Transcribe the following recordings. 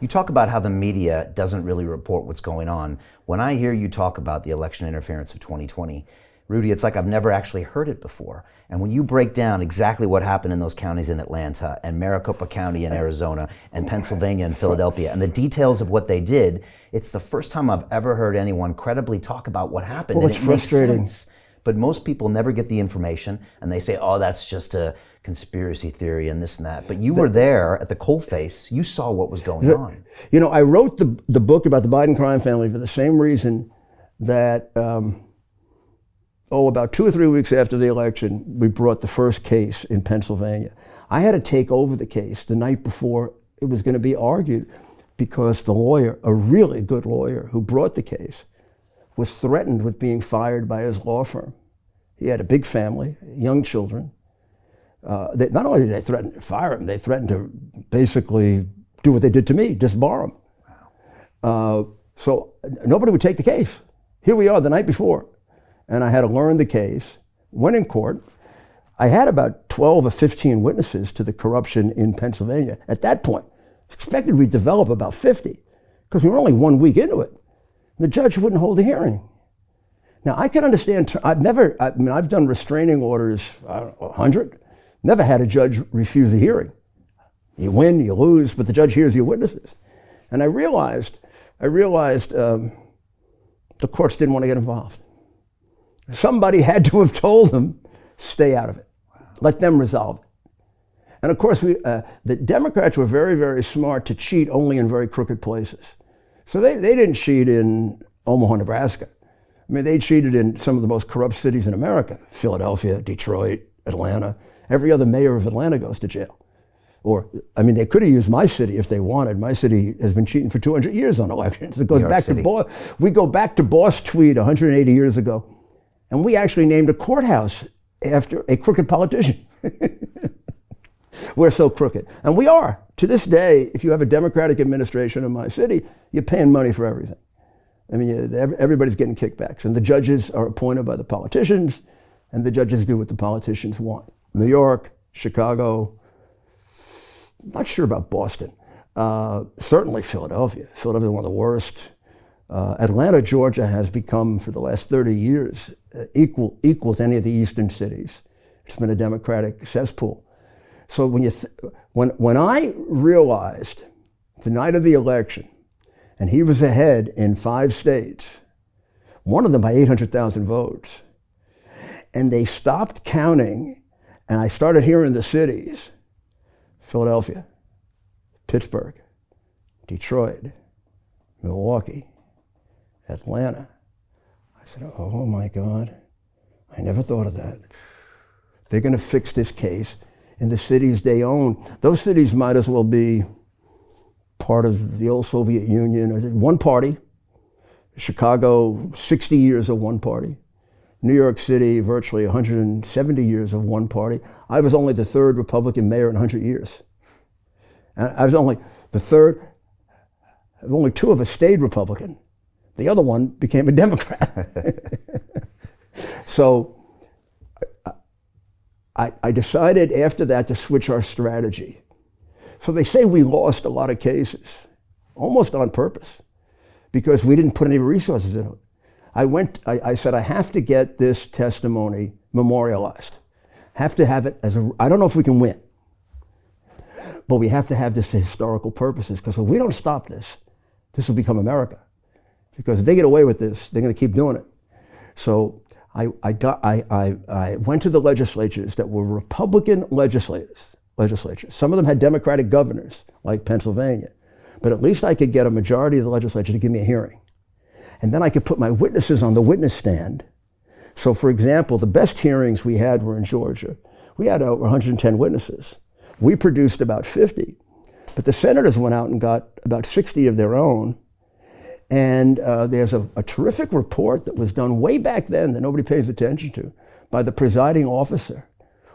You talk about how the media doesn't really report what's going on. When I hear you talk about the election interference of 2020, Rudy, it's like I've never actually heard it before. And when you break down exactly what happened in those counties in Atlanta and Maricopa County in Arizona and Pennsylvania and Philadelphia and the details of what they did, it's the first time I've ever heard anyone credibly talk about what happened. Well, it's frustrating. Makes sense. But most people never get the information and they say, oh, that's just a conspiracy theory and this and that. But you were there at the coalface. You saw what was going on. You know, I wrote the book about the Biden crime family for the same reason that, about 2 or 3 weeks after the election, we brought the first case in Pennsylvania. I had to take over the case the night before it was going to be argued because the lawyer, a really good lawyer who brought the case, was threatened with being fired by his law firm. He had a big family, young children. Not only did they threaten to fire him, they threatened to basically do what they did to me, disbar him. Wow. So nobody would take the case. Here we are the night before. And I had to learn the case, went in court. I had about 12 or 15 witnesses to the corruption in Pennsylvania. At that point, expected we'd develop about 50 because we were only 1 week into it. The judge wouldn't hold a hearing. Now I can understand, I've done restraining orders, 100. Never had a judge refuse a hearing. You win, you lose, but the judge hears your witnesses. And I realized the courts didn't want to get involved. Somebody had to have told them, stay out of it. Wow. Let them resolve it. And of course, the Democrats were very, very smart to cheat only in very crooked places. So they didn't cheat in Omaha, Nebraska. I mean, they cheated in some of the most corrupt cities in America, Philadelphia, Detroit, Atlanta. Every other mayor of Atlanta goes to jail. Or, I mean, they could have used my city if they wanted. My city has been cheating for 200 years on elections. It goes back to we go back to Boss Tweed 180 years ago. And we actually named a courthouse after a crooked politician. We're so crooked. And we are. To this day, if you have a Democratic administration in my city, you're paying money for everything. I mean, everybody's getting kickbacks. And the judges are appointed by the politicians, and the judges do what the politicians want. New York, Chicago, not sure about Boston. Certainly Philadelphia. Philadelphia is one of the worst. Atlanta, Georgia has become, for the last 30 years, equal to any of the eastern cities. It's been a Democratic cesspool. So when I realized the night of the election, and he was ahead in 5 states, one of them by 800,000 votes, and they stopped counting, and I started hearing the cities, Philadelphia, Pittsburgh, Detroit, Milwaukee, Atlanta. I said, oh my God, I never thought of that. They're going to fix this case in the cities they own. Those cities might as well be part of the old Soviet Union. One party. Chicago, 60 years of one party. New York City, virtually 170 years of one party. I was only the 3rd Republican mayor in 100 years. And I was only the 3rd, only 2 of us stayed Republican. The other one became a Democrat. So I decided after that to switch our strategy. So they say we lost a lot of cases, almost on purpose, because we didn't put any resources in it. I said, I have to get this testimony memorialized. Have to have it I don't know if we can win, but we have to have this for historical purposes, because if we don't stop this, this will become America. Because if they get away with this, they're going to keep doing it. So I went to the legislatures that were Republican legislatures. Some of them had Democratic governors, like Pennsylvania. But at least I could get a majority of the legislature to give me a hearing. And then I could put my witnesses on the witness stand. So for example, the best hearings we had were in Georgia. We had over 110 witnesses. We produced about 50. But the senators went out and got about 60 of their own. And there's a terrific report that was done way back then that nobody pays attention to by the presiding officer,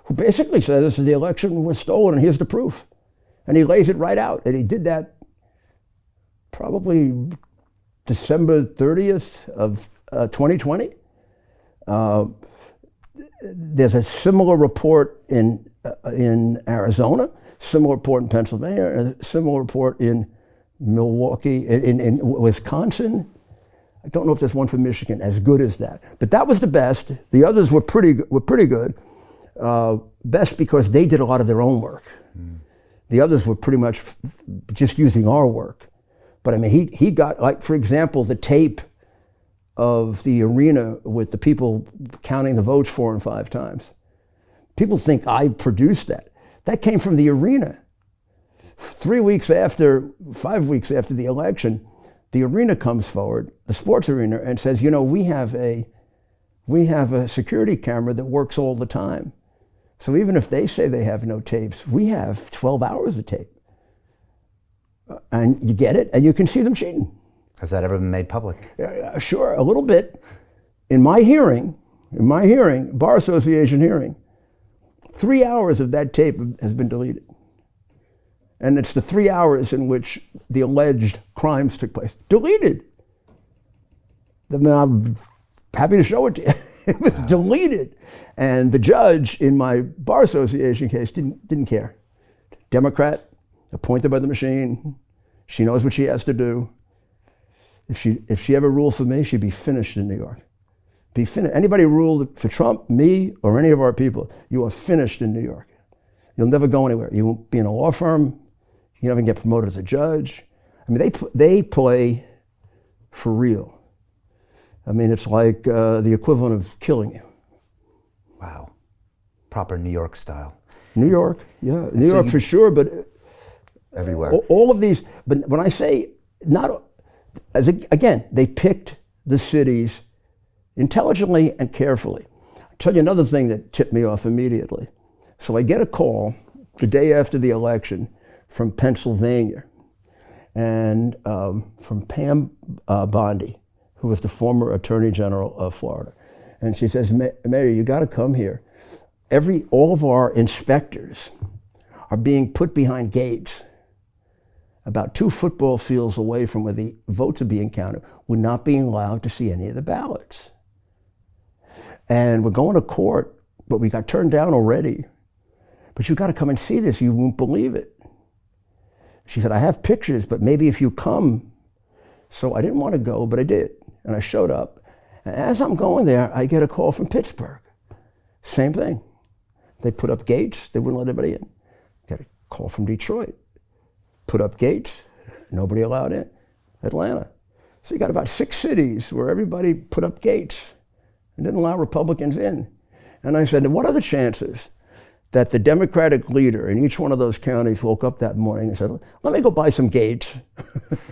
who basically says the election was stolen and here's the proof. And he lays it right out. And he did that probably December 30th of 2020. There's a similar report in Arizona, similar report in Pennsylvania, and a similar report in Milwaukee, in Wisconsin. I don't know if there's one for Michigan as good as that, but that was the best. The others were pretty good. Best because they did a lot of their own work. The others were pretty much just using our work. But I mean, he got, like, for example, the tape of the arena with the people counting the votes 4 and 5 times. People think I produced that. That came from the arena. 5 weeks after the election, the arena comes forward, the sports arena, and says, you know, we have a security camera that works all the time. So even if they say they have no tapes, we have 12 hours of tape. And you get it, and you can see them cheating. Has that ever been made public? Sure, a little bit. In my hearing, Bar Association hearing, 3 hours of that tape has been deleted. And it's the 3 hours in which the alleged crimes took place. Deleted. I mean, I'm happy to show it to you. It was deleted. And the judge in my Bar Association case didn't care. Democrat, appointed by the machine. She knows what she has to do. If she ever ruled for me, she'd be finished in New York. Be finished. Anybody ruled for Trump, me, or any of our people, you are finished in New York. You'll never go anywhere. You won't be in a law firm. You never get promoted as a judge. I mean, they play for real. I mean, it's like the equivalent of killing you. Wow. Proper New York style. New York, yeah. New York for sure, but everywhere. All of these, but when I say again, they picked the cities intelligently and carefully. I'll tell you another thing that tipped me off immediately. So I get a call the day after the election from Pennsylvania, and from Pam Bondi, who was the former Attorney General of Florida. And she says, Mayor, you gotta come here. All of our inspectors are being put behind gates about 2 football fields away from where the votes are being counted. We're not being allowed to see any of the ballots. And we're going to court, but we got turned down already. But you gotta come and see this, you won't believe it. She said, I have pictures, but maybe if you come. So I didn't want to go, but I did. And I showed up. And as I'm going there, I get a call from Pittsburgh. Same thing. They put up gates, they wouldn't let anybody in. Got a call from Detroit. Put up gates, nobody allowed in. Atlanta. So you got about 6 cities where everybody put up gates and didn't allow Republicans in. And I said, what are the chances that the Democratic leader in each one of those counties woke up that morning and said, let me go buy some gates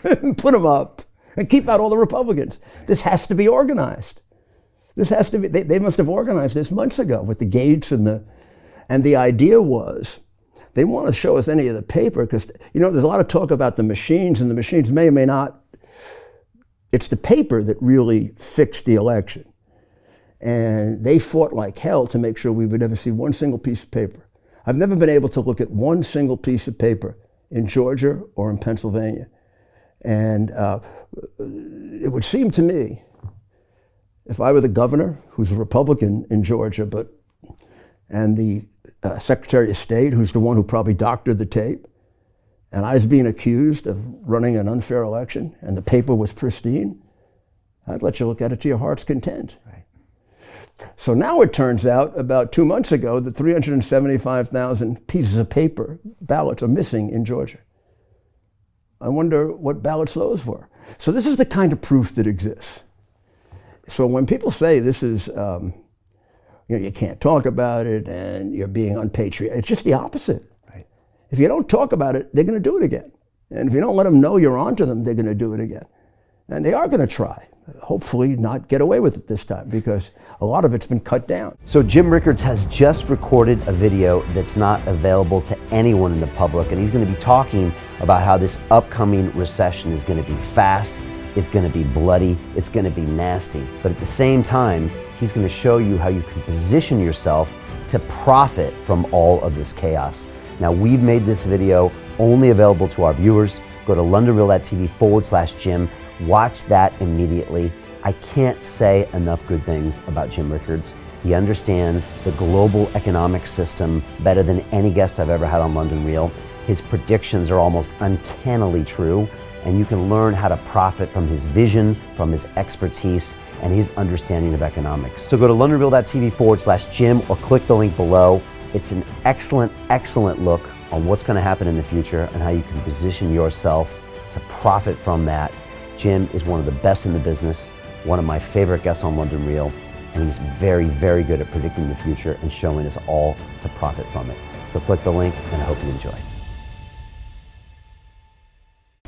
and put them up and keep out all the Republicans. This has to be organized. This has to be, they must have organized this months ago with the gates and the idea was, they want to show us any of the paper because, you know, there's a lot of talk about the machines and the machines may or may not. It's the paper that really fixed the election. And they fought like hell to make sure we would never see one single piece of paper. I've never been able to look at one single piece of paper in Georgia or in Pennsylvania. And it would seem to me, if I were the governor, who's a Republican in Georgia, and the Secretary of State, who's the one who probably doctored the tape, and I was being accused of running an unfair election, and the paper was pristine, I'd let you look at it to your heart's content. Right. So now it turns out, about 2 months ago, that 375,000 pieces of paper, ballots, are missing in Georgia. I wonder what ballots those were. So this is the kind of proof that exists. So when people say this is, you can't talk about it and you're being unpatriotic, it's just the opposite. Right. If you don't talk about it, they're going to do it again. And if you don't let them know you're onto them, they're going to do it again. And they are going to try. Hopefully not get away with it this time because a lot of it's been cut down. So Jim Rickards has just recorded a video that's not available to anyone in the public, and he's going to be talking about how this upcoming recession is going to be fast, it's going to be bloody, it's going to be nasty. But at the same time, he's going to show you how you can position yourself to profit from all of this chaos. Now, we've made this video only available to our viewers. Go to londonreal.tv/Jim. Watch that immediately. I can't say enough good things about Jim Rickards. He understands the global economic system better than any guest I've ever had on London Real. His predictions are almost uncannily true. and you can learn how to profit from his vision, from his expertise, and his understanding of economics. So go to londonreal.tv/Jim or click the link below. It's an excellent, excellent look on what's going to happen in the future and how you can position yourself to profit from that. Jim is one of the best in the business, one of my favorite guests on London Real, and he's very, very good at predicting the future and showing us all to profit from it. So click the link, and I hope you enjoy.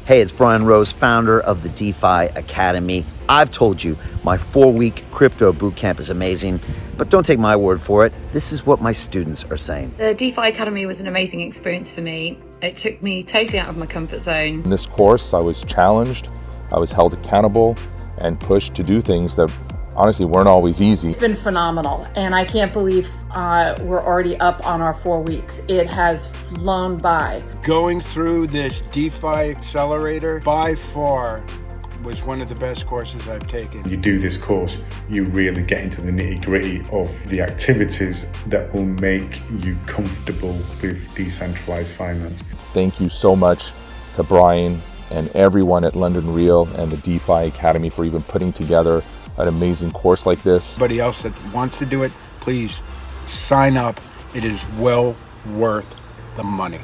Hey, it's Brian Rose, founder of the DeFi Academy. I've told you my 4-week crypto bootcamp is amazing, but don't take my word for it. This is what my students are saying. The DeFi Academy was an amazing experience for me. It took me totally out of my comfort zone. In this course, I was challenged, I was held accountable, and pushed to do things that honestly weren't always easy. It's been phenomenal, and I can't believe we're already up on our 4 weeks. It has flown by. Going through this DeFi accelerator by far was one of the best courses I've taken. You do this course, you really get into the nitty-gritty of the activities that will make you comfortable with decentralized finance. Thank you so much to Brian and everyone at London Real and the DeFi Academy for even putting together an amazing course like this. Anybody else that wants to do it, please sign up. It is well worth the money.